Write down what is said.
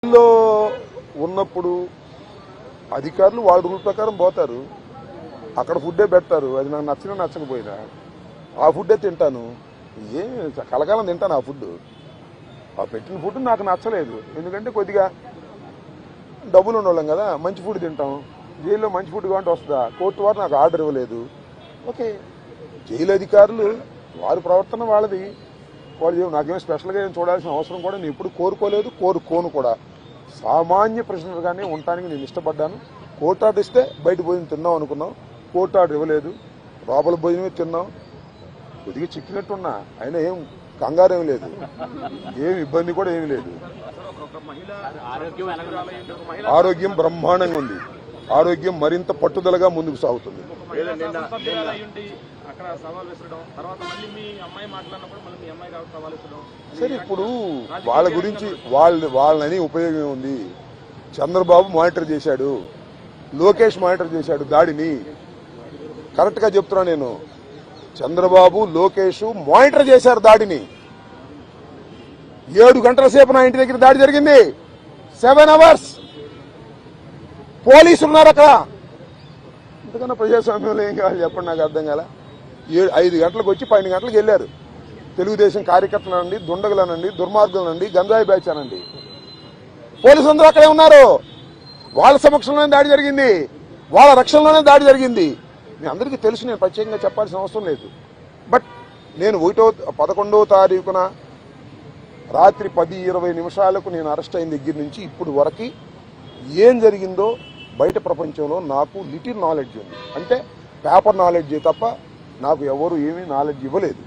లో ఉన్నప్పుడు అధికారులు వాళ్ళ రూల్ ప్రకారం పోతారు, అక్కడ ఫుడ్డే పెడతారు. అది నాకు నచ్చినా నచ్చకపోయినా ఆ ఫుడ్డే తింటాను. ఏ కలకాలం తింటాను ఆ ఫుడ్. ఆ పెట్టిన ఫుడ్ నాకు నచ్చలేదు, ఎందుకంటే కొద్దిగా డబ్బులు ఉండవాళ్ళం కదా, మంచి ఫుడ్ తింటాం. జైల్లో మంచి ఫుడ్ కావాలంటే వస్తుందా? కోర్టు వారు నాకు ఆర్డర్ ఇవ్వలేదు. ఓకే, జైలు అధికారులు వారి ప్రవర్తన వాళ్ళది, వాళ్ళు నాకేం స్పెషల్గా ఏం చూడాల్సిన అవసరం కూడా నేను ఎప్పుడు కోరుకోలేదు, కోరుకోను కూడా. సామాన్య ప్రిజనర్గానే ఉండటానికి నేను ఇష్టపడ్డాను. కోర్టు ఆర్డర్ ఇస్తే బయట భోజనం తిన్నాం అనుకున్నాం, కోర్టు ఆర్డర్ ఇవ్వలేదు, లోపల భోజనమే తిన్నాం. కొద్దిగా చిక్కినట్టున్నా, అయినా ఏం కంగారు ఏం లేదు, ఏం ఇబ్బంది కూడా ఏమి లేదు. ఆరోగ్యం బ్రహ్మాండంగా ఉంది, ఆరోగ్యం మరింత పట్టుదలగా ముందుకు సాగుతుంది. సరే, ఇప్పుడు వాళ్ళ గురించి వాళ్ళని ఉపయోగం ఉంది. చంద్రబాబు మానిటర్ చేశాడు, లోకేష్ మానిటర్ చేశాడు దాడిని. కరెక్ట్ గా చెప్తున్నా నేను, చంద్రబాబు లోకేష్ మానిటర్ చేశారు దాడిని. 7 గంటల సేపు నా ఇంటి దగ్గర దాడి జరిగింది. 7 hours పోలీసులు ఉన్నారు అక్కడ. ఎందుకన్నా ప్రజాస్వామ్యంలో ఏం కావాలి చెప్పండి, నాకు అర్థం కాల. 5 గంటలకు వచ్చి 12 గంటలకు వెళ్ళారు. తెలుగుదేశం కార్యకర్తలనండి, దుండగులనండి, దుర్మార్గులనండి, గంజాయి బ్యాచ్ అనండి, పోలీసులు అందరూ అక్కడే ఉన్నారు. వాళ్ళ సమక్షంలోనే దాడి జరిగింది, వాళ్ళ రక్షణలోనే దాడి జరిగింది. మీ అందరికీ తెలుసు, నేను ప్రత్యేకంగా చెప్పాల్సిన అవసరం లేదు. బట్ నేను 11వ తారీఖున రాత్రి 10:20 నేను అరెస్ట్ అయిన దగ్గర నుంచి ఇప్పుడు వరకు ఏం జరిగిందో బయట ప్రపంచంలో నాకు లిటిల్ నాలెడ్జ్ ఉంది. అంటే పేపర్ నాలెడ్జే తప్ప నాకు ఎవరు ఏమీ నాలెడ్జ్ ఇవ్వలేదు.